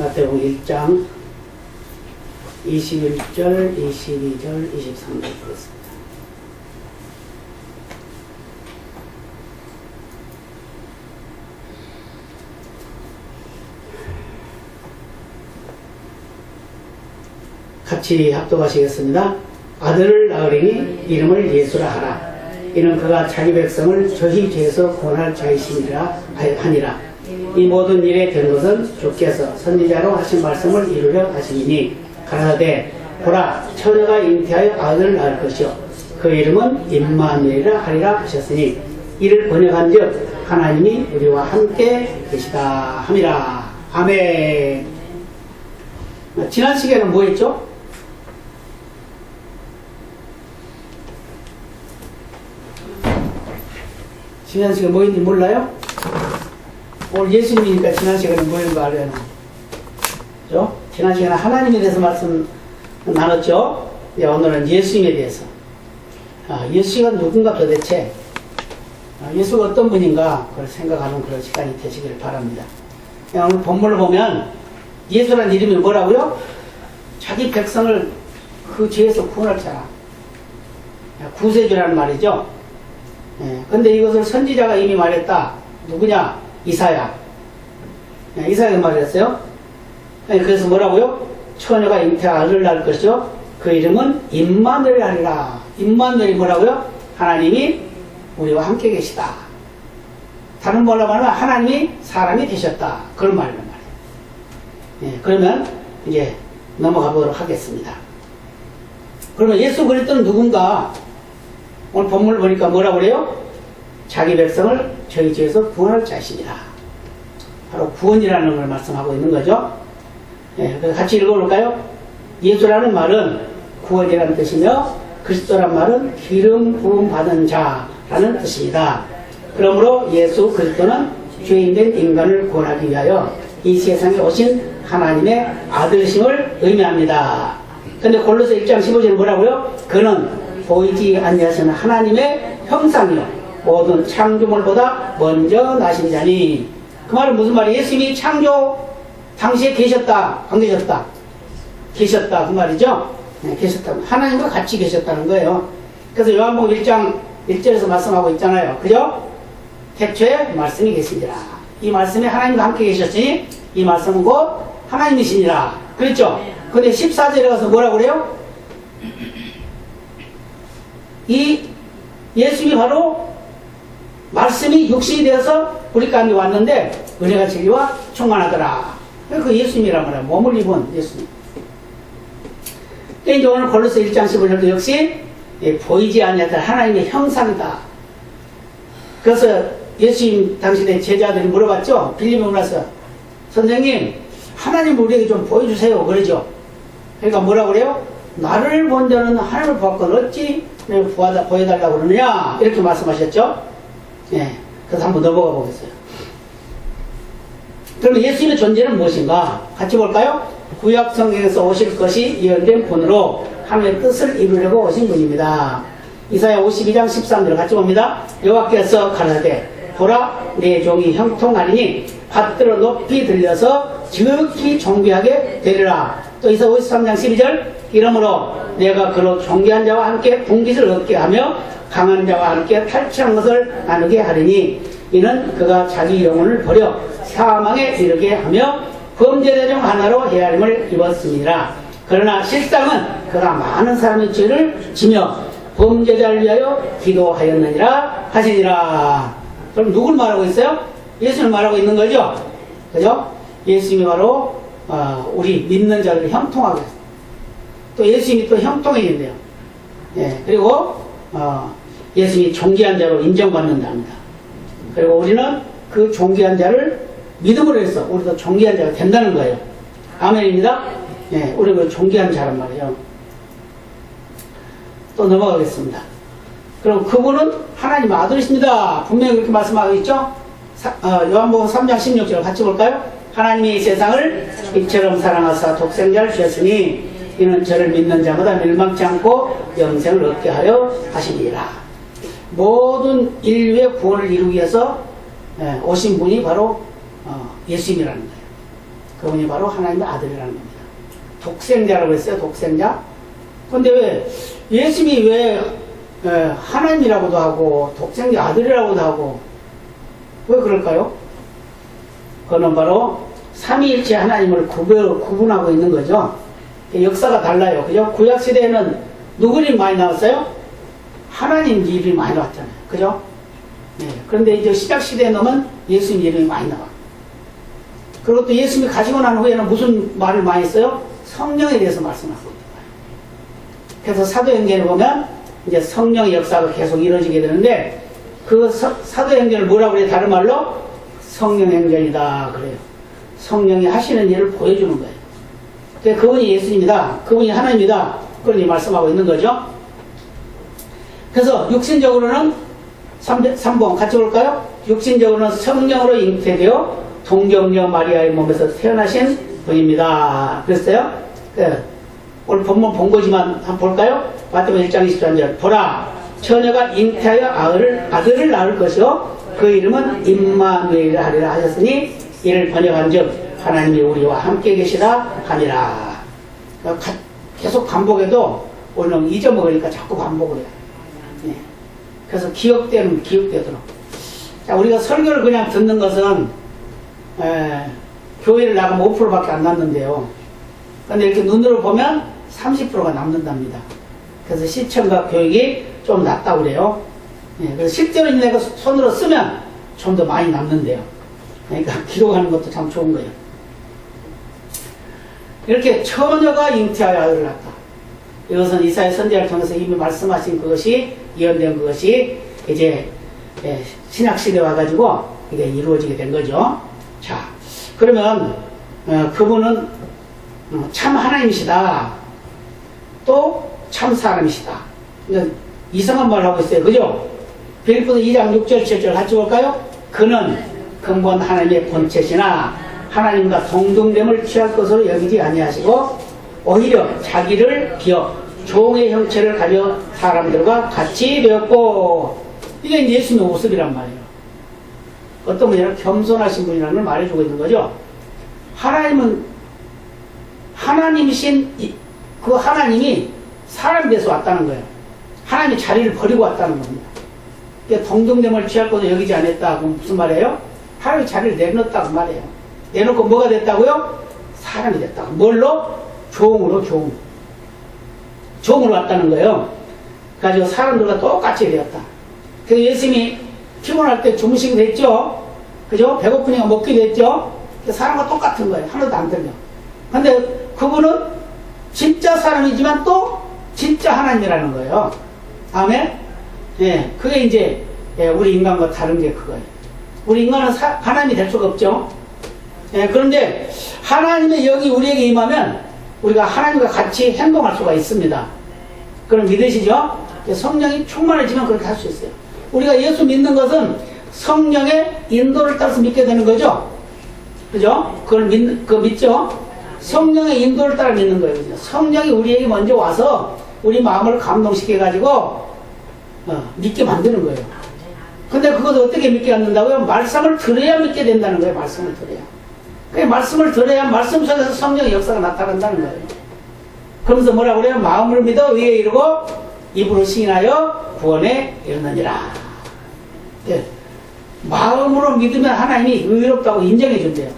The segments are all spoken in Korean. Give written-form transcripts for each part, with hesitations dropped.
마태복음 1장 21절, 22절, 23절 보겠습니다. 같이 합독하시겠습니다. 아들을 낳으리니 이름을 예수라 하라. 이는 그가 자기 백성을 저희 죄에서 구원할 자이시니라 하니라. 이 모든 일에 된 것은 주께서 선지자로 하신 말씀을 이루려 하시니 가라사대 보라 처녀가 잉태하여 아들을 낳을 것이요 그 이름은 임마누엘이라 하리라 하셨으니 이를 번역한즉 하나님이 우리와 함께 계시다 함이라. 아멘. 지난 시간에는 뭐 했죠? 지난 시간에 뭐 했는지 몰라요? 오늘 예수님이니까 지난 시간에 뭐 했는지 알아요. 그죠? 지난 시간에 하나님에 대해서 말씀 나눴죠? 오늘은 예수님에 대해서. 예수가 누군가 도대체, 예수가 어떤 분인가 그걸 생각하는 그런 시간이 되시길 바랍니다. 오늘 본문을 보면 예수라는 이름이 뭐라고요? 자기 백성을 그 죄에서 구원할 자라. 구세주라는 말이죠. 근데 이것을 선지자가 이미 말했다. 누구냐? 이사야. 이사야가 말했어요. 그래서 뭐라고요? 처녀가 잉태하 아들을 낳을 것이요 그 이름은 임마누엘 하리라. 임마누엘이 뭐라고요? 하나님이 우리와 함께 계시다. 다른 말로 말하면 하나님이 사람이 되셨다. 그런 말이란 말이에요. 그러면 이제 넘어가 보도록 하겠습니다. 그러면 예수 그리스도는 누군가? 오늘 본문을 보니까 뭐라고 그래요? 자기 백성을 저희 죄에서 구원할 자신이라. 바로 구원이라는 걸 말씀하고 있는 거죠. 그래서 같이 읽어볼까요? 예수라는 말은 구원이라는 뜻이며 그리스도란 말은 기름 부음 받은 자라는 뜻입니다. 그러므로 예수 그리스도는 죄인된 인간을 구원하기 위하여 이 세상에 오신 하나님의 아들심을 의미합니다. 근데 골로새 1장 15절은 뭐라고요? 그는 보이지 아니하시는 하나님의 형상이요 모든 창조물보다 먼저 나신 자니. 그 말은 무슨 말이에요? 예수님이 창조 당시에 계셨다 안 계셨다? 계셨다 그 말이죠. 계셨다. 하나님과 같이 계셨다는 거예요. 그래서 요한복음 1장 1절에서 말씀하고 있잖아요. 그죠? 태초에 말씀이 계시니라. 이 말씀이 하나님과 함께 계셨으니 이 말씀은 곧 하나님이시니라. 그렇죠? 근데 14절에 가서 뭐라고 그래요? 이 예수님이 바로 말씀이 육신이 되어서 우리 가운데 왔는데 은혜가 진리와 충만하더라. 그 예수님이란 말이야. 몸을 입은 예수님. 이제 오늘 골로새 1장 15절도 역시 보이지 아니하던 하나님의 형상이다. 그래서 예수님 당신의 제자들이 물어봤죠. 빌립에 물어서 선생님 하나님 우리에게 좀 보여주세요. 그러죠. 그러니까 뭐라고 그래요? 나를 본 자는 하나님을 보았거늘 어찌 보여달라고 그러느냐 이렇게 말씀하셨죠. 그래서 한번 넘어가 보겠어요. 그러면 예수님의 존재는 무엇인가? 같이 볼까요? 구약 성경에서 오실 것이 예언된 분으로 하나님의 뜻을 이루려고 오신 분입니다. 이사야 52장 13절 같이 봅니다. 여호와께서 가라사대 보라 내 종이 형통하리니 받들어 높이 들려서 지극히 존귀하게 되리라. 또 이사야 53장 12절 이러므로 내가 그로 존귀한 자와 함께 분깃을 얻게 하며 강한 자와 함께 탈취한 것을 나누게 하리니 이는 그가 자기 영혼을 버려 사망에 이르게 하며 범죄자 중 하나로 헤아림을 입었습니다. 그러나 실상은 그가 많은 사람의 죄를 지며 범죄자를 위하여 기도하였느니라 하시니라. 그럼 누굴 말하고 있어요? 예수를 말하고 있는 거죠. 그죠? 예수님이 바로 우리 믿는 자들을 형통하고 있어요. 또 예수님이 또 형통해진대요. 그리고 예수님이 존귀한 자로 인정받는답니다. 그리고 우리는 그 존귀한 자를 믿음으로 해서 우리도 존귀한 자가 된다는 거예요. 아멘입니다. 우리가 존귀한 자란 말이에요. 또 넘어가겠습니다. 그럼 그분은 하나님 아들이십니다. 분명히 그렇게 말씀하고 있죠. 요한복음 3장 16절 같이 볼까요? 하나님이 이 세상을 이처럼 사랑하사 독생자를 주셨으니 이는 저를 믿는 자마다 멸망치 않고 영생을 얻게 하여 하시니라. 모든 인류의 구원을 이루기 위해서 오신 분이 바로 예수님이라는 거예요. 그분이 바로 하나님의 아들이라는 겁니다. 독생자라고 했어요. 독생자. 근데 왜 예수님이 왜 하나님이라고도 하고 독생자 아들이라고도 하고 왜 그럴까요? 그거는 바로 삼위일체 하나님을 구분하고 있는 거죠. 역사가 달라요. 그죠? 구약시대에는 누구 이름이 많이 나왔어요? 하나님 이름이 많이 나왔잖아요. 그죠? 네. 그런데 이제 신약시대에 넣으면 예수님 이름이 많이 나와. 그리고 또 예수님이 가시고 난 후에는 무슨 말을 많이 했어요? 성령에 대해서 말씀하고 있는 거예요. 그래서 사도행전을 보면 이제 성령의 역사가 계속 이루어지게 되는데 그 사도행전을 뭐라고 그래요? 다른 말로 성령행전이다 그래요. 성령이 하시는 일을 보여주는 거예요. 그분이 예수님이다. 그분이 하나님이다. 그런 말씀하고 있는 거죠. 그래서 육신적으로는 3번 같이 볼까요? 육신적으로는 성령으로 잉태되어 동정녀 마리아의 몸에서 태어나신 분입니다. 그랬어요? 오늘 본문 본 거지만 한번 볼까요? 마태복음 1장 23절 보라 처녀가 잉태하여 아들을 낳을 것이요 그 이름은 임마누엘이라 하리라 하셨으니 이를 번역한즉 하나님이 우리와 함께 계시다 하니라. 계속 반복해도 오늘 잊어먹으니까 자꾸 반복을 해요. 네. 그래서 기억되도록. 자, 우리가 설교를 그냥 듣는 것은 교회를 나가면 5%밖에 안 남는데요. 근데 이렇게 눈으로 보면 30%가 남는답니다. 그래서 시청과 교육이 좀 낫다고 그래요. 네, 그래서 실제로 내가 손으로 쓰면 좀 더 많이 남는데요. 그러니까 기록하는 것도 참 좋은 거예요. 이렇게 처녀가 잉태하여 아들을 낳았다. 이것은 이사야 선지자를 통해서 이미 말씀하신 그것이 예언된 그것이 이제 신약시대에 와가지고 이게 이루어지게 된 거죠. 자, 그러면 그분은 참 하나님이시다. 또 참 사람이시다. 이상한 말을 하고 있어요. 그죠? 빌립보서 2장 6절 7절 같이 볼까요? 그는 근본 하나님의 본체시나 하나님과 동등됨을 취할 것으로 여기지 아니하시고 오히려 자기를 비어 종의 형체를 가져 사람들과 같이 되었고 이게 예수님의 모습이란 말이에요. 어떤 분이냐면 겸손하신 분이라는 걸 말해주고 있는 거죠. 하나님은 하나님이신 그 하나님이 사람이 돼서 왔다는 거예요. 하나님이 자리를 버리고 왔다는 겁니다. 동등됨을 취할 것으로 여기지 않았다. 그럼 무슨 말이에요? 하나님이 자리를 내놓았다고 말이에요. 내놓고 뭐가 됐다고요? 사람이 됐다고. 뭘로? 종으로 종으로 왔다는 거예요. 그래가지고 사람들과 똑같이 되었다. 그래서 예수님이 피곤할 때 주무시게 됐죠. 그죠? 배고프니까 먹기도 했죠. 사람과 똑같은 거예요. 하나도 안 들려. 근데 그분은 진짜 사람이지만 또 진짜 하나님이라는 거예요. 아멘? 예, 그게 이제 우리 인간과 다른 게 그거예요. 우리 인간은 하나님이 될 수가 없죠. 예, 그런데 하나님의 영이 우리에게 임하면 우리가 하나님과 같이 행동할 수가 있습니다. 그럼 믿으시죠? 성령이 충만해지면 그렇게 할 수 있어요. 우리가 예수 믿는 것은 성령의 인도를 따라서 믿게 되는 거죠. 그죠? 그거 믿죠? 성령의 인도를 따라 믿는 거예요. 그죠? 성령이 우리에게 먼저 와서 우리 마음을 감동시켜가지고 믿게 만드는 거예요. 근데 그것을 어떻게 믿게 만든다고요? 말씀을 들어야 믿게 된다는 거예요. 말씀을 들어야. 그 말씀을 들어야 말씀 속에서 성령의 역사가 나타난다는 거예요. 그러면서 뭐라고 그래요? 마음으로 믿어 의에 이르고 입으로 시인하여 구원에 이르느니라. 네. 마음으로 믿으면 하나님이 의롭다고 인정해 준대요.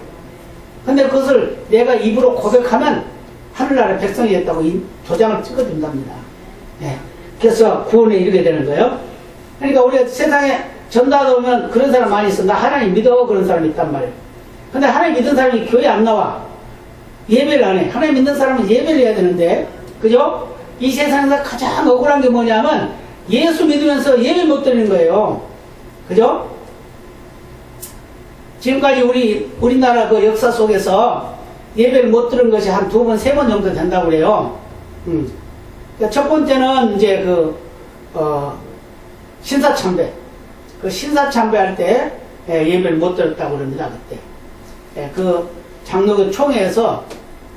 근데 그것을 내가 입으로 고백하면 하늘나라 백성이 됐다고 도장을 찍어준답니다. 네. 그래서 구원에 이르게 되는 거예요. 그러니까 우리가 세상에 전도하다 보면 그런 사람 많이 있어. 나 하나님 믿어. 그런 사람이 있단 말이에요. 근데 하나님 믿는 사람이 교회 안 나와. 예배를 안 해. 하나님 믿는 사람은 예배를 해야 되는데, 그죠? 이 세상에서 가장 억울한 게 뭐냐면 예수 믿으면서 예배 못 드리는 거예요. 그죠? 지금까지 우리나라 그 역사 속에서 예배를 못 들은 것이 한 2번, 3번 정도 된다고 그래요. 그러니까 첫 번째는 이제 신사참배. 그 신사참배할 때 예배를 못 들었다고 그럽니다, 그때. 그 장로교 총회에서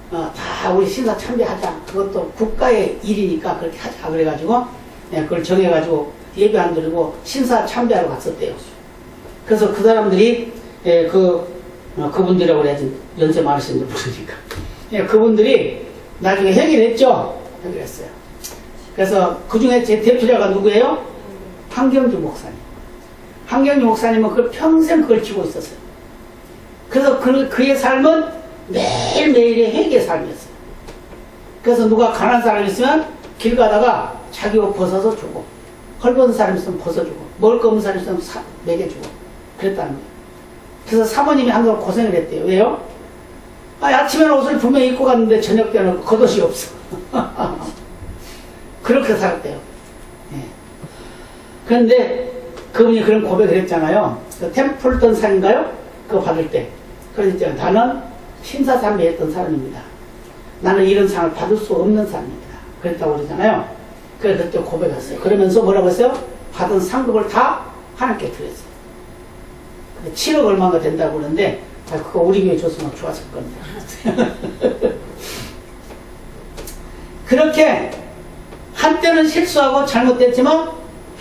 다 우리 신사참배하자. 그것도 국가의 일이니까 그렇게 하자. 그래가지고 그걸 정해가지고 예배 안 드리고 신사참배하러 갔었대요. 그래서 그 사람들이 그분들이라고 그래야지 연세 많으신지 모르니까. 예, 그분들이 나중에 해결했죠. 해결했어요. 그래서 그 중에 제 대표자가 누구예요? 한경주 목사님. 한경주 목사님은 그걸 평생 그걸 지고 있었어요. 그래서 그의 삶은 매일매일의 회개의 삶이었어요. 그래서 누가 가난한 사람이 있으면 길 가다가 자기 옷 벗어서 주고, 헐벗은 사람이 있으면 벗어주고, 먹을 거 없는 사람이 있으면 먹여주고, 그랬다는 거예요. 그래서 사모님이 항상 고생을 했대요. 왜요? 아침에는 옷을 분명히 입고 갔는데 저녁 때는 겉옷이 없어. 그렇게 살았대요. 예. 그런데 그분이 그런 고백을 했잖아요. 그 템플턴 상인가요? 그거 받을 때. 그러니까 나는 신사삼위에 했던 사람입니다. 나는 이런 상을 받을 수 없는 사람입니다. 그랬다고 그러잖아요. 그래서 그때 고백했어요. 그러면서 뭐라고 했어요? 받은 상급을 다 하나님께 드렸어요. 7억 얼마가 된다고 그러는데 그거 우리 교회 줬으면 좋았을 겁니다. 그렇게 한때는 실수하고 잘못됐지만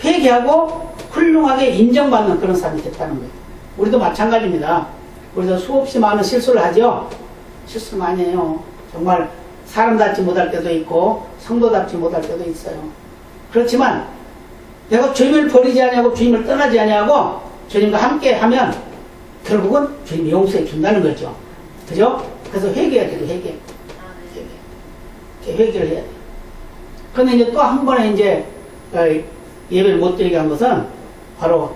회개하고 훌륭하게 인정받는 그런 사람이 됐다는 거예요. 우리도 마찬가지입니다. 우리도 수없이 많은 실수를 하죠. 실수 많이 해요. 정말 사람답지 못할 때도 있고 성도답지 못할 때도 있어요. 그렇지만 내가 주님을 버리지 아니하고 주님을 떠나지 아니하고 주님과 함께 하면 결국은 주님이 용서해 준다는 거죠. 그죠? 그래서 회개해야 돼요. 회개. 회개를 해야 돼요. 그런데 이제 또 한 번에 이제 예배를 못 드리게 한 것은 바로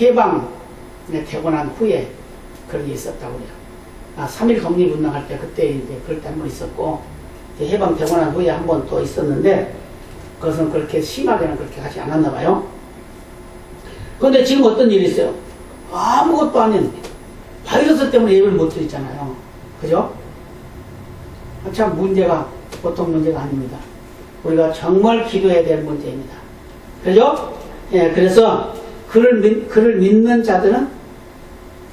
해방이 되고 난 후에 그런 게 있었다고 그래요. 3일 독립운동할 때 그때 이제 그럴 때 한 번 있었고, 해방되고 난 후에 한 번 또 있었는데, 그것은 그렇게 심하게는 그렇게 하지 않았나 봐요. 그런데 지금 어떤 일이 있어요? 아무것도 아닌 바이러스 때문에 예배를 못 드리잖아요. 그죠? 참 문제가 보통 문제가 아닙니다. 우리가 정말 기도해야 될 문제입니다. 그죠? 예, 그래서 그를 믿는 자들은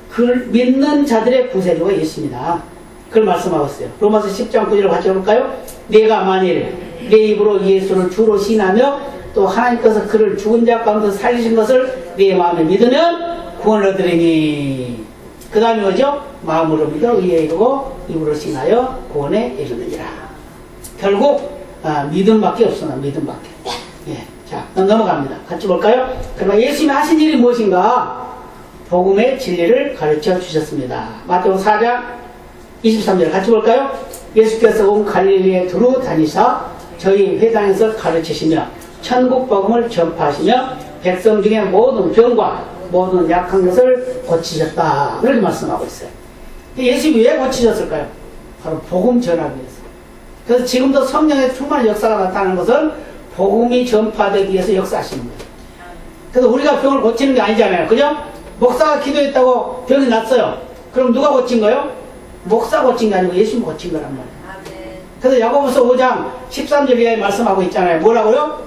그를 믿는 자들의 구세주가 있습니다. 그걸 말씀하고 있어요. 로마서 10장 9절을 같이 해볼까요? 내가 만일 내 입으로 예수를 주로 신하며 또 하나님께서 그를 죽은 자 가운데 살리신 것을 내 마음에 믿으면 구원을 얻으리니. 그 다음에 뭐죠? 마음으로 믿어 의에 이르고 입으로 신하여 구원에 이르느니라. 결국 믿음밖에 없어. 믿음밖에. 예. 자, 넘어갑니다. 같이 볼까요? 그러면 예수님이 하신 일이 무엇인가? 복음의 진리를 가르쳐 주셨습니다. 마태복음 4장 23절 같이 볼까요? 예수께서 온 갈릴리에 두루 다니사 저희 회당에서 가르치시며 천국 복음을 전파하시며 백성 중에 모든 병과 모든 약한 것을 고치셨다. 그렇게 말씀하고 있어요. 예수님이 왜 고치셨을까요? 바로 복음 전하기 위해서. 그래서 지금도 성령의 충만한 역사가 나타나는 것은 복음이 전파되기 위해서 역사하시는 거예요. 그래서 우리가 병을 고치는 게 아니잖아요. 그죠? 목사가 기도했다고 병이 났어요. 그럼 누가 고친 거예요? 목사 고친 게 아니고 예수님 고친 거란 말이에요. 그래서 야고보서 5장 13절 이하에 말씀하고 있잖아요. 뭐라고요?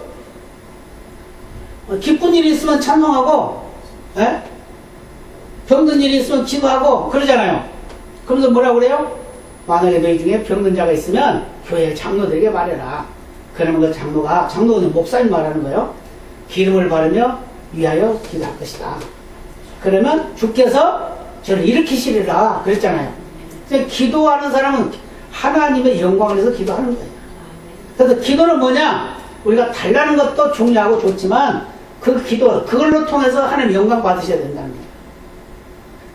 기쁜 일이 있으면 찬송하고, 에? 병든 일이 있으면 기도하고 그러잖아요. 그러면서 뭐라고 그래요? 만약에 너희 중에 병든 자가 있으면 교회 장로들에게 말해라. 그러면 그 장로는 목사님 말하는 거예요. 기름을 바르며 위하여 기도할 것이다. 그러면 주께서 저를 일으키시리라 그랬잖아요. 기도하는 사람은 하나님의 영광을 위해서 기도하는 거예요. 그래서 기도는 뭐냐? 우리가 달라는 것도 중요하고 좋지만 그 기도, 그걸로 통해서 하나님 영광 받으셔야 된다는 거예요.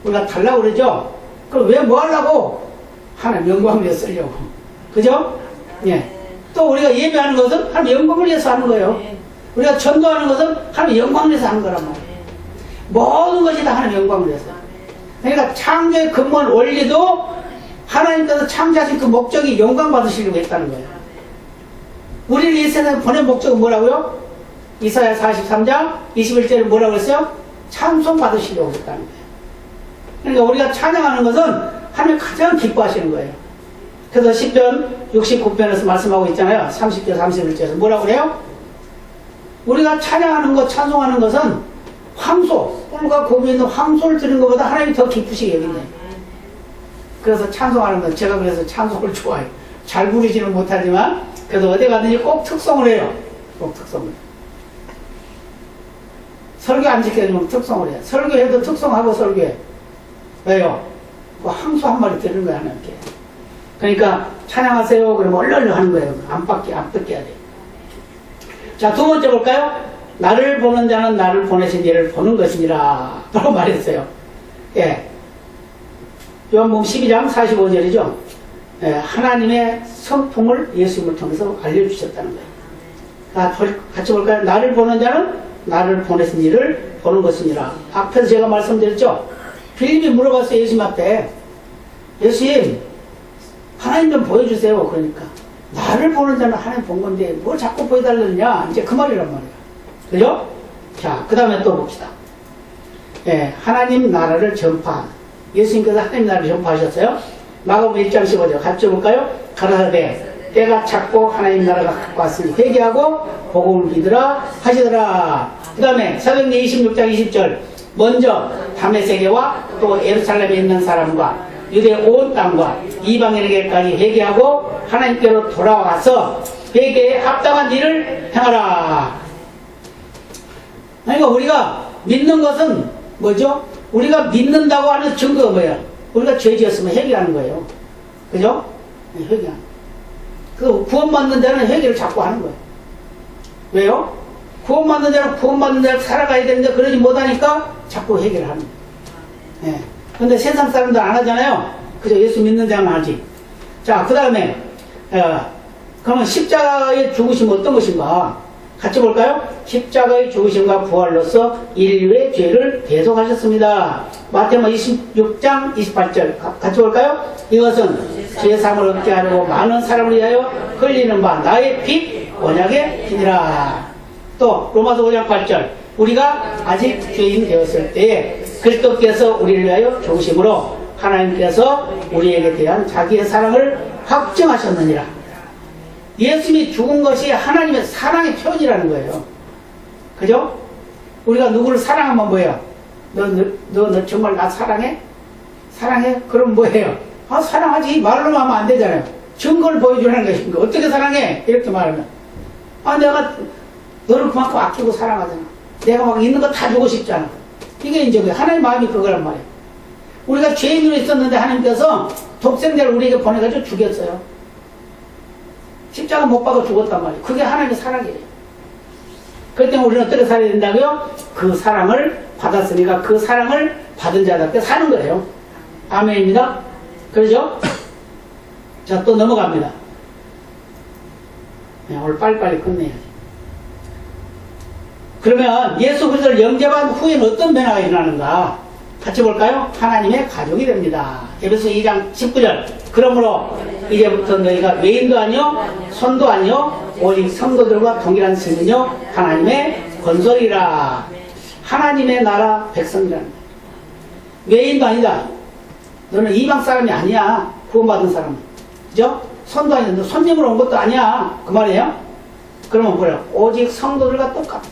우리가 달라고 그러죠? 그럼 왜 뭐 하려고? 하나님 영광을 위해서 쓰려고. 그죠? 예. 또 우리가 예배하는 것은 하나님 영광을 위해서 하는 거예요. 우리가 전도하는 것은 하나님 영광을 위해서 하는 거란 말이에요. 모든 것이 다 하나님 영광을 위해서. 그러니까 창조의 근본 원리도 하나님께서 창조하신 그 목적이 영광 받으시려고 했다는 거예요. 우리를 이 세상에 보낸 목적은 뭐라고요? 이사야 43장 21절에 뭐라고 했어요? 찬송 받으시려고 했다는 거예요. 그러니까 우리가 찬양하는 것은 하나님 가장 기뻐하시는 거예요. 그래서 시편 69편에서 말씀하고 있잖아요. 30절 31절에서 뭐라고 그래요? 우리가 찬양하는 것, 찬송하는 것은 황소, 꿀과 곰이 있는 황소를 들은 것보다 하나님이 더 기쁘시게 여긴대요. 그래서 찬송하는 건, 제가 그래서 찬송을 좋아해요. 잘 부르지는 못하지만 그래도 어디 가든지 꼭 특송을 해요. 꼭 특송을. 설교 안 지켜주면 특송을 해요. 설교해도 특송하고 설교해. 왜요? 그 항소 한 마리 드리는 거야, 하나님께. 그러니까, 찬양하세요. 그러면 얼른 하는 거예요. 안 뺏겨야 돼. 자, 두 번째 볼까요? 나를 보는 자는 나를 보내신 이를 보는 것이니라. 라고 말했어요. 예. 요한복음 12장 45절이죠. 예, 하나님의 성품을 예수님을 통해서 알려주셨다는 거예요. 같이 볼까요? 나를 보는 자는 나를 보내신 이를 보는 것이니라. 앞에서 제가 말씀드렸죠. 빌립이 물어봤어요. 예수님 앞에. 예수님, 하나님 좀 보여주세요. 그러니까. 나를 보는 자는 하나님 본 건데 뭘 자꾸 보여달라느냐. 이제 그 말이란 말이에요. 그죠? 자, 그 다음에 또 봅시다. 예, 하나님 나라를 전파한. 예수님께서 하나님 나라를 전파하셨어요. 마가복음 1장 15절 같이 볼까요? 가라사대 때가 찼고 하나님 나라가 가까웠으니 회개하고 복음을 믿으라 하시더라. 그 다음에 사도행전 26장 20절 먼저 다메섹에와 또 예루살렘에 있는 사람과 유대 온 땅과 이방인에게까지 회개하고 하나님께로 돌아와서 회개에 합당한 일을 행하라. 그러니까 우리가 믿는 것은 뭐죠? 우리가 믿는다고 하는 증거가 뭐예요? 우리가 죄 지었으면 회개하는 거예요. 그죠? 네, 회개하는 그 구원받는 자는 회개를 자꾸 하는 거예요. 왜요? 구원받는 자는 구원받는 자를 살아가야 되는데 그러지 못하니까 자꾸 회개를 하는 거예요. 네. 근데 세상 사람들 안 하잖아요. 그죠? 예수 믿는 자는 하지. 자, 그 다음에 그러면 십자가의 죽으심은 어떤 것인가? 같이 볼까요? 십자가의 죽으심과 부활로서 인류의 죄를 대속하셨습니다. 마태복음 26장 28절 같이 볼까요? 이것은 죄사함을 얻게 하려고 많은 사람을 위하여 흘리는 바 나의 피 언약의 피니라. 또 로마서 5장 8절 우리가 아직 죄인 되었을 때에 그리스도께서 우리를 위하여 죽으심으로 하나님께서 우리에게 대한 자기의 사랑을 확증하셨느니라. 예수님이 죽은 것이 하나님의 사랑의 표현이라는 거예요. 그죠? 우리가 누구를 사랑하면 뭐예요? 너 정말 나 사랑해? 사랑해? 그럼 뭐예요? 아, 사랑하지. 말로만 하면 안 되잖아요. 증거를 보여주라는 것입니다. 어떻게 사랑해? 이렇게 말하면. 아, 내가 너를 그만큼 아끼고 사랑하잖아. 내가 막 있는 거 다 주고 싶잖아. 이게 이제 하나님의 마음이 그거란 말이에요. 우리가 죄인으로 있었는데 하나님께서 독생자를 우리에게 보내가지고 죽였어요. 십자가 못 박아 죽었단 말이에요. 그게 하나님의 사랑이에요. 그럴 때 우리는 어떻게 살아야 된다고요? 그 사랑을 받았으니까 그 사랑을 받은 자답게 사는 거예요. 아멘입니다. 그러죠? 자, 또 넘어갑니다. 네, 오늘 빨리빨리 끝내야지. 그러면 예수 그리스도를 영접한 후에는 어떤 변화가 일어나는가? 같이 볼까요? 하나님의 가족이 됩니다. 에베소 2장 19절 그러므로 이제부터 너희가 외인도 아니요 손도 아니요 오직 성도들과 동일한 신이요 하나님의 건설이라. 하나님의 나라 백성이라는 거예요. 외인도 아니다. 너는 이방 사람이 아니야. 구원받은 사람은. 그죠? 손도 아니다. 너 손님으로 온 것도 아니야. 그 말이에요. 그러면 뭐래요? 오직 성도들과 똑같다.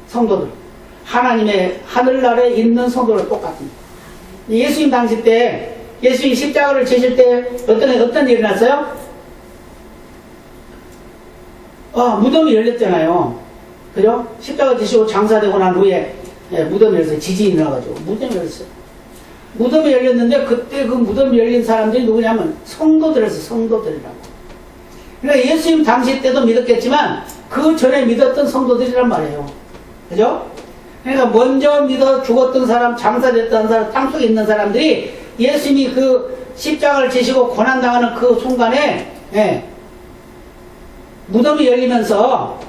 성도들. 하나님의 하늘나라에 있는 성도랑 똑같습니다. 예수님 당시 때, 예수님 십자가를 지실 때 어떤 일이 났어요? 무덤이 열렸잖아요. 그죠? 십자가 지시고 장사되고 난 후에 무덤이 열렸어요. 지진이 나가지고. 무덤이 열렸어요. 무덤이 열렸는데 그때 그 무덤이 열린 사람들이 누구냐면 성도들에서 성도들이라고. 그러니까 예수님 당시 때도 믿었겠지만 그 전에 믿었던 성도들이란 말이에요. 그죠? 그러니까 먼저 믿어 죽었던 사람, 장사됐던 사람, 땅속에 있는 사람들이 예수님이 그 십자가를 지시고 고난당하는 그 순간에 무덤이 열리면서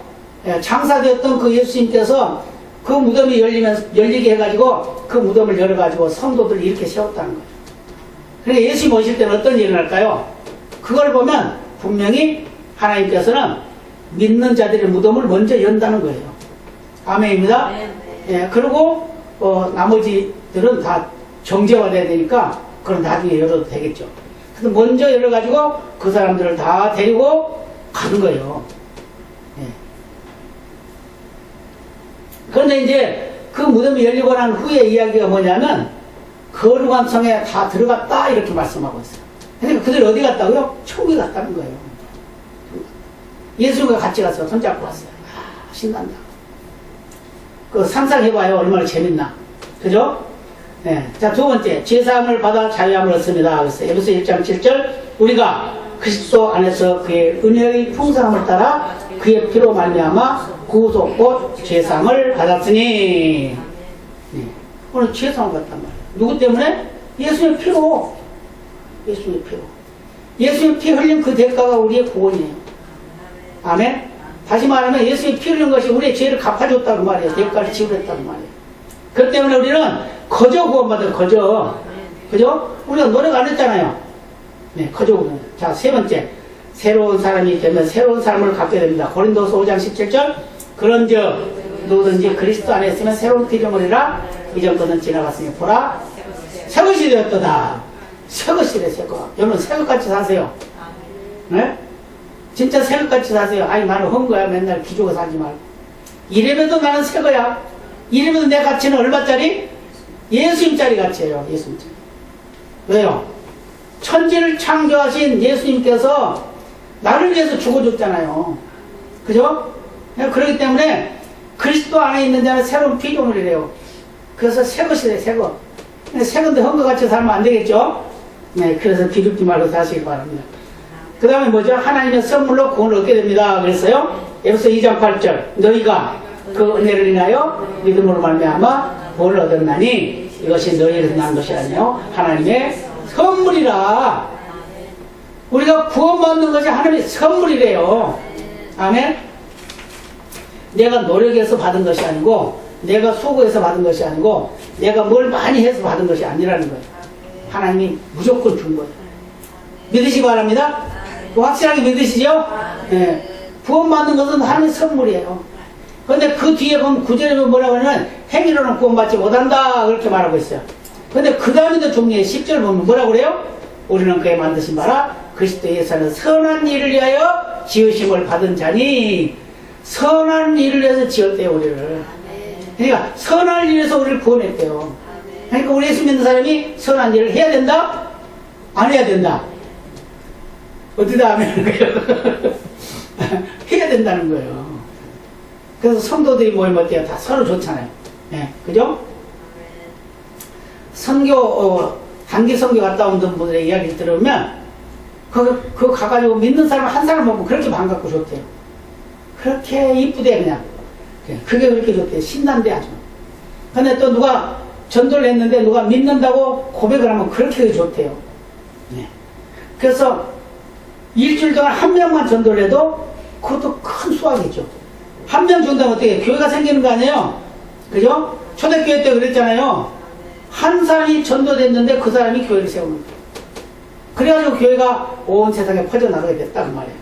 장사되었던 그 예수님께서 그 무덤이 열리게 해가지고 그 무덤을 열어가지고 성도들을 이렇게 세웠다는 거예요. 그러니까 예수님 오실 때는 어떤 일이 날까요? 그걸 보면 분명히 하나님께서는 믿는 자들의 무덤을 먼저 연다는 거예요. 아멘입니다. 그리고 나머지들은 다 정제화돼야 되니까 그건 나중에 열어도 되겠죠. 그래서 먼저 열어가지고 그 사람들을 다 데리고 가는 거예요. 그런데 이제 그 무덤이 열리고 난 후에 이야기가 뭐냐면 거룩한 성에 다 들어갔다 이렇게 말씀하고 있어요. 그러니까 그들이 어디 갔다고요? 천국에 갔다는 거예요. 예수님과 같이 가서 손잡고 왔어요. 신난다. 그 상상해봐요. 얼마나 재밌나. 그죠? 예. 자, 두 번째, 죄사함을 받아 자유함을 얻습니다. 그래서 에베소 1장 7절, 우리가 그리스도 안에서 그의 은혜의 풍성함을 따라 그의 피로 말미암아 구속 곧 죄사함을 받았으니. 예. 오늘 죄사함을 받단 말이에요. 누구 때문에? 예수의 피로. 예수의 피로. 예수의 피 흘린 그 대가가 우리의 구원이에요. 아멘? 다시 말하면 예수의 피 흘린 것이 우리의 죄를 갚아줬다고 말이에요. 대가를 지불했다고 말이에요. 그렇기 때문에 우리는 거저 구원받아요. 거저. 그죠? 우리가 노력 안 했잖아요. 네, 거저 구원. 자, 세 번째. 새로운 사람이 되면 새로운 삶을 갖게 됩니다. 고린도서 5장 17절. 그런즉 누구든지 그리스도 안에 있으면 새로운 피조물이라 이전 것은 지나갔으니 보라 새것이 되었도다. 새것이래, 새것. 여러분 새것같이 사세요. 네? 진짜 새것같이 사세요. 아니 나는 헝거야. 맨날 기죽어 살지 말고. 이래봬도 나는 새거야. 이래봬도 내 가치는 얼마짜리? 예수님짜리 가치예요. 예수님짜리. 왜요? 천지를 창조하신 예수님께서 나를 위해서 죽어줬잖아요. 그죠? 그렇기 때문에 그리스도 안에 있는 자는 새로운 피조물이래요. 그래서 새것이래, 새것. 새건데 헝거같이 살면 안 되겠죠? 네, 그래서 기죽지 말고 사시기 바랍니다. 그 다음에 뭐죠? 하나님의 선물로 구원을 얻게 됩니다. 그랬어요. 에베소 2장 8절. 너희가 그 은혜를 인하여 믿음으로 말미암아 구원을 얻었나니 이것이 너희에게서 난 것이 아니요 하나님의 선물이라. 우리가 구원받는 것이 하나님의 선물이래요. 아멘. 내가 노력해서 받은 것이 아니고, 내가 수고해서 받은 것이 아니고, 내가 뭘 많이 해서 받은 것이 아니라는 거예요. 하나님이 무조건 준 거예요. 믿으시기 바랍니다. 확실하게 믿으시죠? 네. 구원받는 것은 하나님의 선물이에요. 그런데 그 뒤에 보면 구절에 보면 뭐라고 하냐면 행위로는 구원받지 못한다 그렇게 말하고 있어요. 그런데 그 다음에도 종류의 10절 보면 뭐라고 그래요? 우리는 그에 만드신 바라 그리스도 예수는 선한 일을 위하여 지으심을 받은 자니. 선한 일을 위해서 지었대요, 우리를. 그러니까 선한 일에서 우리를 구원했대요. 그러니까 우리 예수 믿는 사람이 선한 일을 해야 된다? 안 해야 된다? 어디다 하면 거예요? 해야 된다는 거예요. 그래서 성도들이 모이면 어때요? 다 서로 좋잖아요. 네, 그죠? 단기 선교 갔다 온 분들의 이야기를 들으면, 그거 가가지고 믿는 사람 한 사람 보면 그렇게 반갑고 좋대요. 그렇게 이쁘대, 그냥. 그게 그렇게 좋대요. 신난대 아주. 근데 또 누가 전도를 했는데 누가 믿는다고 고백을 하면 그렇게 좋대요. 네. 그래서 일주일 동안 한 명만 전도를 해도 그것도 큰 수확이죠. 한 명 준다면 어떻게 교회가 생기는 거 아니에요? 그죠? 초대교회 때 그랬잖아요. 한 사람이 전도됐는데 그 사람이 교회를 세우는 거예요. 그래가지고 교회가 온 세상에 퍼져나가게 됐다 그 말이에요.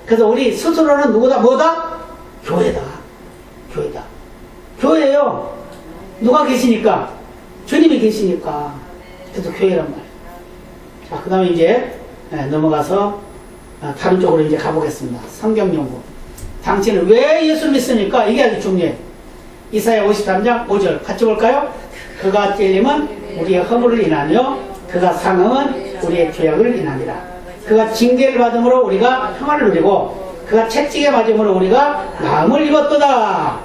그래서 우리 스스로는 누구다? 뭐다? 교회다. 교회다. 교회예요. 누가 계시니까? 주님이 계시니까. 그래서 교회란 말이에요. 자, 그 다음에 이제 넘어가서 다른 쪽으로 이제 가보겠습니다. 성경 연구. 당신은 왜 예수를 믿습니까? 이게 아주 중요해요. 이사야 53장 5절 같이 볼까요? 그가 찔림은 우리의 허물을 인하며 그가 상함은 우리의 죄악을 인하니라. 그가 징계를 받음으로 우리가 평안을 누리고 그가 채찍에 맞음으로 우리가 나음을 입었도다.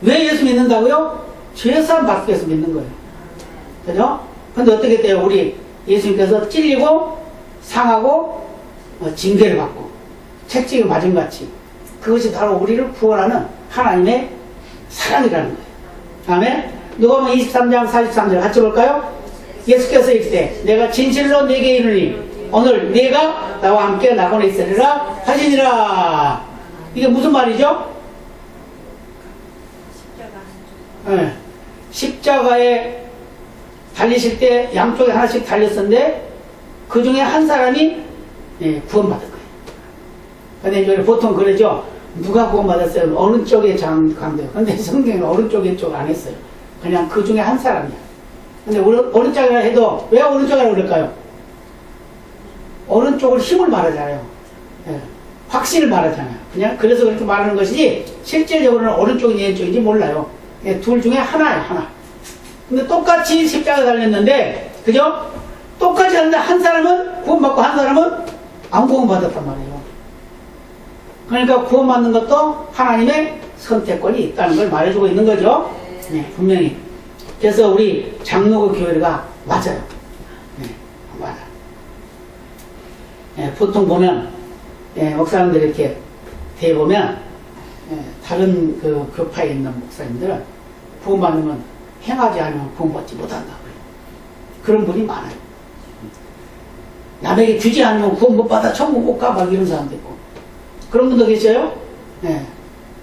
왜 예수 믿는다고요? 죄사함 받기 위해서 믿는 거예요. 그죠? 근데 어떻게 돼요? 우리 예수님께서 찔리고 상하고 징계를 받고 채찍을 맞은 같이 그것이 바로 우리를 구원하는 하나님의 사랑이라는 거예요. 아멘? 누가복음 23장 43절 같이 볼까요? 예수께서 이르되 내가 진실로 네게 이르니 오늘 네가 나와 함께 낙원에 있으리라 하시니라. 이게 무슨 말이죠? 네. 십자가에 달리실 때 양쪽에 하나씩 달렸었는데 그 중에 한 사람이 구원받을 거예요. 근데 보통 그러죠. 누가 구원받았어요? 오른쪽에 강돼요. 근데 성경은 오른쪽에 쪽 안 했어요. 그냥 그 중에 한 사람이야. 근데 오른쪽이라 해도 왜 오른쪽이라고 그럴까요? 오른쪽을 힘을 말하잖아요. 네. 확신을 말하잖아요. 그냥 그래서 그렇게 말하는 것이지 실제적으로는 오른쪽인지 왼쪽인지 몰라요. 네, 둘 중에 하나예요, 하나. 근데 똑같이 십자가 달렸는데, 그죠? 똑같이 하는데 한 사람은 구원받고 한 사람은 안 구원받았단 말이에요. 그러니까 구원받는 것도 하나님의 선택권이 있다는 걸 말해주고 있는 거죠. 네, 분명히. 그래서 우리 장로교 교회가 맞아요. 네, 맞아. 예, 보통 보면, 예, 목사님들 이렇게 대보면, 예, 다른 그 교파에 있는 목사님들은 구원받으면 행하지 않으면 구원받지 못한다. 그런 분이 많아요. 남에게 주지 않으면 구원 못 받아, 천국 못 가, 막 이런 사람도 있고. 그런 분도 계셔요? 예.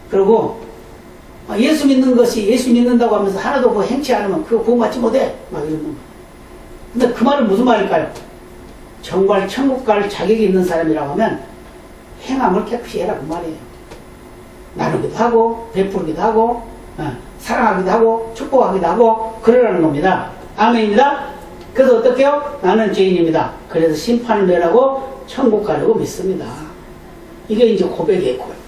그리고, 예수 믿는 것이, 예수 믿는다고 하면서 하나도 그 행치 않으면 그거 구원받지 못해. 막 이러는 거예요. 근데 그 말은 무슨 말일까요? 정말 천국 갈 자격이 있는 사람이라고 하면 행함을 깨끗이 해라 그 말이에요. 나누기도 하고 베풀기도 하고 사랑하기도 하고 축복하기도 하고 그러라는 겁니다. 아멘입니다. 그래서 어떻게 해요? 나는 죄인입니다. 그래서 심판을 면하고 천국 가려고 믿습니다. 이게 이제 고백이에요.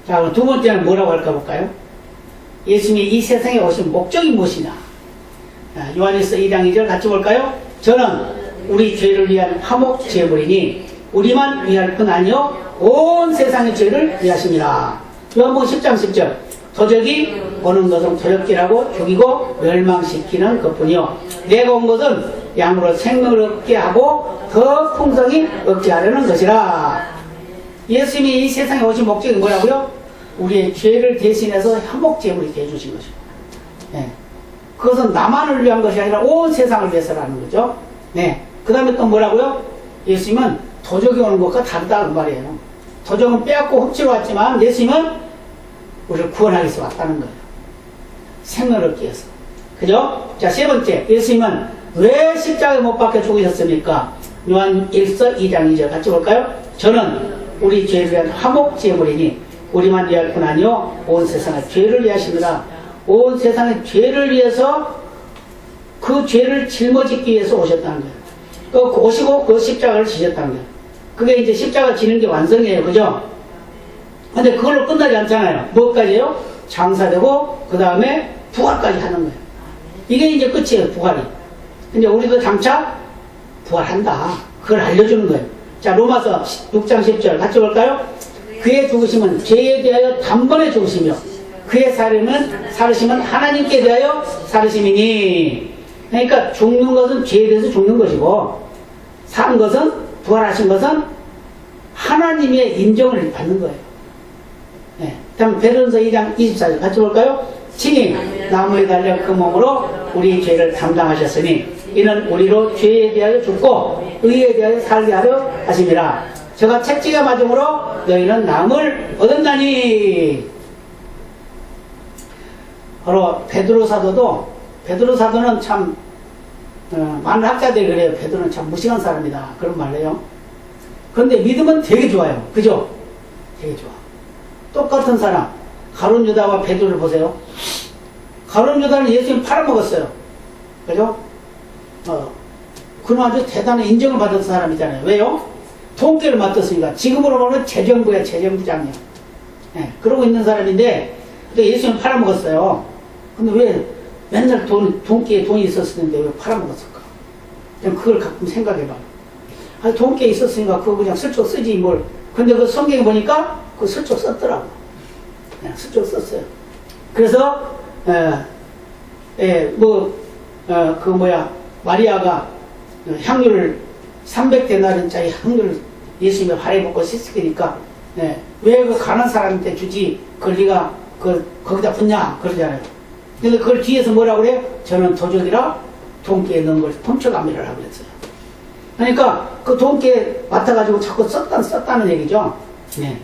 자, 그럼 두 번째는 뭐라고 할까 볼까요? 예수님이 이 세상에 오신 목적이 무엇이냐? 요한일서 2장 2절 같이 볼까요? 저는 우리 죄를 위한 화목 제물이니 우리만 위할 뿐 아니요 온 세상의 죄를 위하심이라. 요한복음 10장 10절 도적이 오는 것은 도적질하고 죽이고 멸망시키는 것뿐이요 내가 온 것은 양으로 생명을 얻게 하고 더 풍성히 얻게 하려는 것이라. 예수님이 이 세상에 오신 목적이 뭐라고요? 우리의 죄를 대신해서 화목제물이 되게 해주신 것이고, 네. 그것은 나만을 위한 것이 아니라 온 세상을 위해서라는 거죠. 네. 그 다음에 또 뭐라고요? 예수님은 도적이 오는 것과 다르다는 말이에요. 도적은 빼앗고 훔치러 왔지만 예수님은 우리를 구원하기 위해서 왔다는 거예요. 생명을 얻기 위해서. 그죠? 자, 세 번째. 예수님은 왜 십자가에 못 박혀 죽으셨습니까? 요한 1서 2장 2절 같이 볼까요? 저는 우리 죄를 위한 화목제물이니 우리만 위할 뿐 아니요 온 세상의 죄를 위하십니다. 온 세상의 죄를 위해서 그 죄를 짊어지기 위해서 오셨다는 거예요. 그 오시고 그 십자가를 지셨다는 거예요. 그게 이제 십자가 지는 게 완성이에요. 그죠? 근데 그걸로 끝나지 않잖아요. 무엇까지요? 장사되고 그 다음에 부활까지 하는 거예요. 이게 이제 끝이에요. 부활이. 근데 우리도 장차 부활한다. 그걸 알려주는 거예요. 자, 로마서 6장 10절 같이 볼까요? 그의 죽으심은 죄에 대하여 단번에 죽으시며 그의 살으심은 하나님께 대하여 살으심이니. 그러니까 죽는 것은 죄에 대해서 죽는 것이고 산 것은 부활하신 것은 하나님의 인정을 받는 거예요. 네. 다음 베드로전서 2장 24절 같이 볼까요? 친히 나무에 달려 그 몸으로 우리 죄를 담당하셨으니 이는 우리로 죄에 대하여 죽고 의에 대하여 살게 하려 하심이라. 저가 채찍에 맞음으로 너희는 나음을 얻었나니. 바로 베드로 사도는 참 많은 학자들이 그래요. 베드로는 참 무식한 사람이다 그런 말이에요. 그런데 믿음은 되게 좋아요. 그죠? 되게 좋아. 똑같은 사람 가룟 유다와 베드로를 보세요. 가룟 유다는 예수님 팔아먹었어요. 그죠? 그는 아주 대단한 인정을 받은 사람이잖아요. 왜요? 통계를 맡았으니까. 지금으로 보면 재정부야, 재정부장이야. 네, 그러고 있는 사람인데, 근데 예수님 팔아먹었어요. 근데 왜 맨날 돈기에 돈이 있었는데 왜 팔아먹었을까? 그냥 그걸 가끔 생각해봐. 아니, 돈기에 있었으니까 그거 그냥 슬쩍 쓰지 뭘. 근데 그 성경에 보니까 그거 슬쩍 썼더라고. 그냥 슬쩍 썼어요. 그래서, 마리아가 향유를 300데나리온짜리 향유를 예수님의 발에 붓고 씻으니까 왜 그 가난한 사람한테 주지 그걸 네가 거기다 붓냐 그러잖아요. 근데 그걸 뒤에서 뭐라고 그래요? 저는 도적이라 돈기에 넣은 걸 훔쳐갑니다 라고 그랬어요. 그러니까 그 돈기에 맡아가지고 자꾸 썼다는 얘기죠. 네.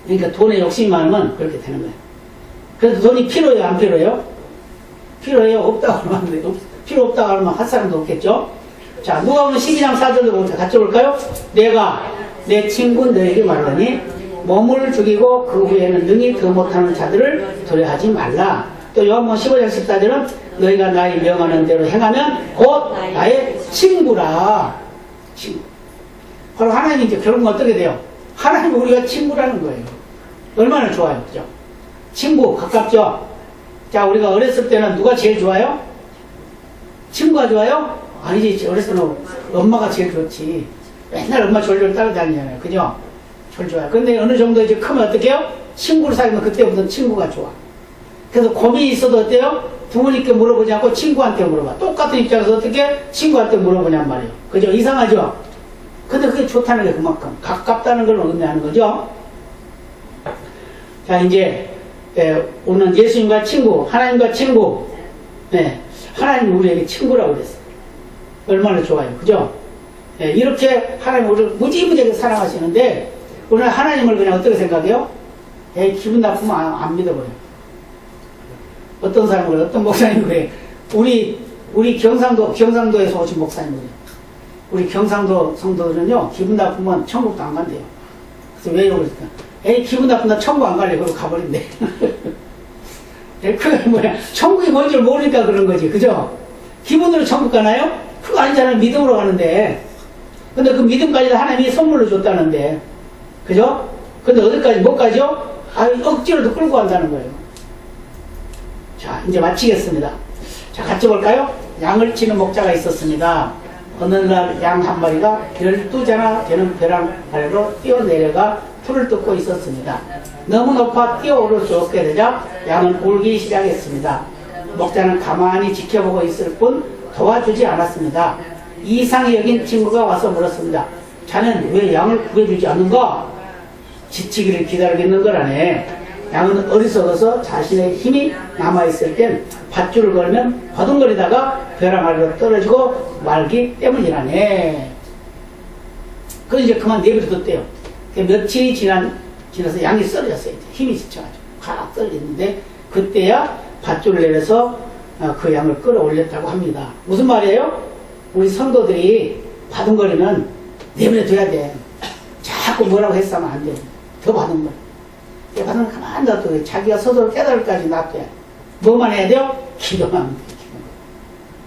그러니까 돈에 욕심이 많으면 그렇게 되는 거예요. 그래서 돈이 필요해요 안 필요해요? 필요해요? 없다고 하면 필요 없다고 하면 할 사람도 없겠죠. 자, 누가복음 12장 4절로 같이 볼까요? 내가 내 친구 너에게 말하니 몸을 죽이고 그 후에는 능히 더 못하는 자들을 두려워하지 말라. 또 요한복음 15장 14절은 너희가 나의 명하는 대로 행하면 곧 나의 친구라. 친구. 바로 하나님이 이제 결국은 어떻게 돼요? 하나님 우리가 친구라는 거예요. 얼마나 좋아요. 그죠? 친구 가깝죠? 자, 우리가 어렸을 때는 누가 제일 좋아요? 친구가 좋아요? 아니지. 어렸을 때는 엄마가 제일 좋지. 맨날 엄마 졸졸 따라다니잖아요. 그죠? 졸졸. 근데 어느 정도 이제 크면 어떻게 해요? 친구를 사귀면 그때부터 친구가 좋아. 그래서 고민이 있어도 어때요? 부모님께 물어보지 않고 친구한테 물어봐. 똑같은 입장에서 어떻게 친구한테 물어보냔 말이에요. 그죠? 이상하죠? 근데 그게 좋다는 게 그만큼 가깝다는 걸 의미하는 거죠. 자, 이제 오늘 예수님과 친구, 하나님과 친구. 네, 하나님이 우리에게 친구라고 그랬어요. 얼마나 좋아요. 그죠? 네, 이렇게 하나님 우리를 무지무지하게 사랑하시는데 우리는 하나님을 그냥 어떻게 생각해요? 기분 나쁘면 안 믿어버려요. 어떤 사람은 그래, 어떤 목사님이 그래. 우리 경상도에서 오신 목사님 그래. 우리 경상도 성도들은요, 기분 나쁘면 천국도 안 간대요. 그래서 왜요? 그러니까, 기분 나쁘면 천국 안 갈래. 그러고 가버린대. 그게 뭐야. 천국이 뭔지 모르니까 그런 거지. 그죠? 기분으로 천국 가나요? 그거 아니잖아요. 믿음으로 가는데. 근데 그 믿음까지도 하나님이 선물로 줬다는데. 그죠? 근데 어디까지 못 가죠? 억지로도 끌고 간다는 거예요. 자, 이제 마치겠습니다. 자, 같이 볼까요? 양을 치는 목자가 있었습니다. 어느 날 양 한 마리가 12자나 되는 벼랑 아래로 뛰어내려가 풀을 뜯고 있었습니다. 너무 높아 뛰어오를 수 없게 되자 양은 울기 시작했습니다. 목자는 가만히 지켜보고 있을 뿐 도와주지 않았습니다. 이상히 여긴 친구가 와서 물었습니다. 자넨 왜 양을 구해주지 않는가? 지치기를 기다리겠는 거라네. 양은 어리석어서 자신의 힘이 남아있을 땐 밧줄을 걸면 버둥거리다가 벼랑 아래로 떨어지고 말기 때문이라네. 그래서 이제 그만 내버려뒀대요. 며칠이 지나서 양이 쓰러졌어요. 힘이 지쳐가지고 확 쓰러졌는데 그때야 밧줄을 내려서 그 양을 끌어올렸다고 합니다. 무슨 말이에요? 우리 성도들이 바둥거리면 내버려둬야 돼. 자꾸 뭐라고 했으면 안 돼. 더 바둥거려. 받으면 가만히 놔둬요. 자기가 스스로 깨달을까지 놔둬야. 뭐만 해야 돼요? 기도하면 돼요.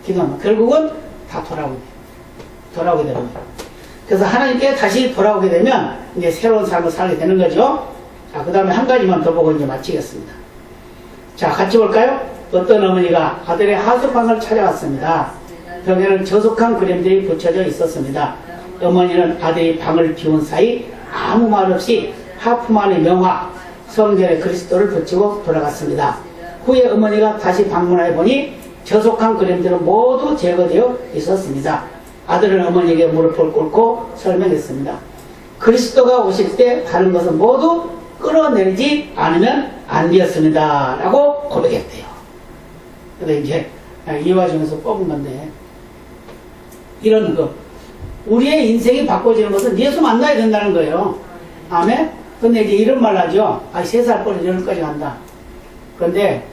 기도하면. 결국은 다 돌아오게 되는 거예요. 그래서 하나님께 다시 돌아오게 되면 이제 새로운 삶을 살게 되는 거죠. 자, 그 다음에 한 가지만 더 보고 이제 마치겠습니다. 자, 같이 볼까요? 어떤 어머니가 아들의 하숙방을 찾아왔습니다. 벽에는 저속한 그림들이 붙여져 있었습니다. 어머니는 아들이 방을 비운 사이 아무 말 없이 하프만의 명화, 성전에 그리스도를 붙이고 돌아갔습니다. 후에 어머니가 다시 방문해 보니 저속한 그림들은 모두 제거되어 있었습니다. 아들은 어머니에게 무릎을 꿇고 설명했습니다. 그리스도가 오실 때 다른 것은 모두 끌어내리지 않으면 안 되었습니다. 라고 고백했대요. 근데 이제 이 와중에서 뽑은 건데, 이런 거. 우리의 인생이 바꿔지는 것은 예수 만나야 된다는 거예요. 아멘? 근데 이제 이런 말 하죠. 3살 버릇 여기까지 간다. 그런데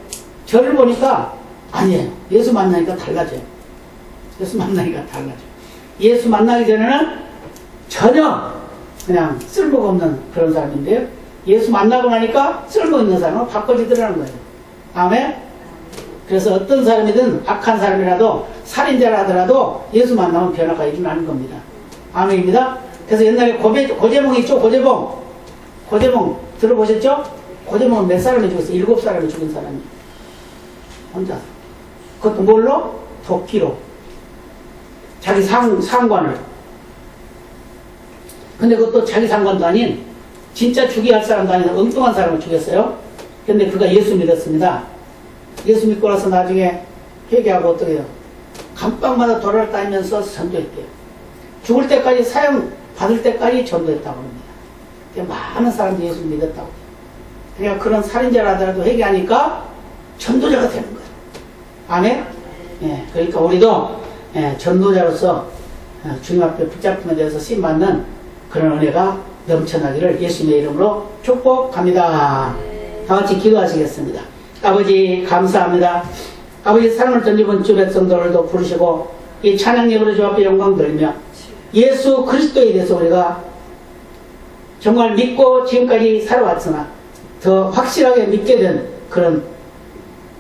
저를 보니까 아니에요. 예수 만나니까 달라져요. 예수 만나니까 달라져요. 예수 만나기 전에는 전혀 그냥 쓸모가 없는 그런 사람인데요. 예수 만나고 나니까 쓸모 있는 사람은 바꿔지더라는 거예요. 아멘? 그래서 어떤 사람이든 악한 사람이라도 살인자라 하더라도 예수 만나면 변화가 일어나는 겁니다. 아멘입니다. 그래서 옛날에 고재봉이 있죠. 고재봉 들어보셨죠? 고재봉은 몇 사람이 죽었어요? 7사람이 죽은 사람이. 혼자. 그것도 뭘로? 도끼로. 자기 상관을. 근데 그것도 자기 상관도 아닌 진짜 죽여야 할 사람도 아닌 엉뚱한 사람을 죽였어요. 근데 그가 예수 믿었습니다. 예수 믿고 나서 나중에 회개하고 어떻게 해요? 감방마다 돌아다니면서 전도했대요. 죽을 때까지 사형 받을 때까지 전도했다고 합니다. 많은 사람들이 예수 믿었다고. 그러니까 그런 살인자라더라도 회개하니까 전도자가 되는 거예요. 아멘? 예, 그러니까 우리도 전도자로서 주님 앞에 붙잡힘에 대해서 쓰임받는 그런 은혜가 넘쳐나기를 예수님의 이름으로 축복합니다. 다 같이 기도하시겠습니다. 아버지 감사합니다. 아버지 사랑을 던지본 주 백성들도 부르시고 이 찬양 예배로 주 앞에 영광 돌리며 예수 그리스도에 대해서 우리가 정말 믿고 지금까지 살아왔으나 더 확실하게 믿게 된 그런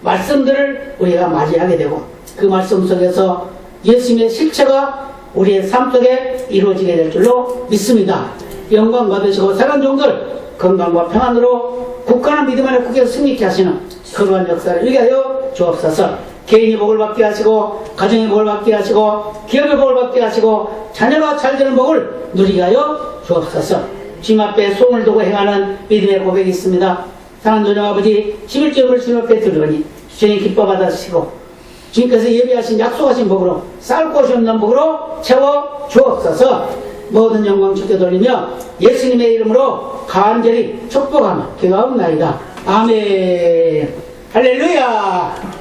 말씀들을 우리가 맞이하게 되고 그 말씀 속에서 예수님의 실체가 우리의 삶 속에 이루어지게 될 줄로 믿습니다. 영광 받으시고 사랑하는 종들 건강과 평안으로 굳건한 믿음 안에 굳게 승리케 하시는 그러한 역사를 일게 하여 주옵소서. 개인이 복을 받게 하시고 가정이 복을 받게 하시고 기업의 복을 받게 하시고 자녀가 잘 되는 복을 누리게 하여 주옵소서. 주님 앞에 소원을 두고 행하는 믿음의 고백이 있습니다. 사랑하는 조정 아버지, 11조를 주님 앞에 드리오니 주님 기뻐 받으시고 주님께서 예비하신 약속하신 복으로 쌀 곳이 없는 복으로 채워 주옵소서. 모든 영광 주께 돌리며 예수님의 이름으로 간절히 축복하며 기도하옵나이다. 아멘. 할렐루야.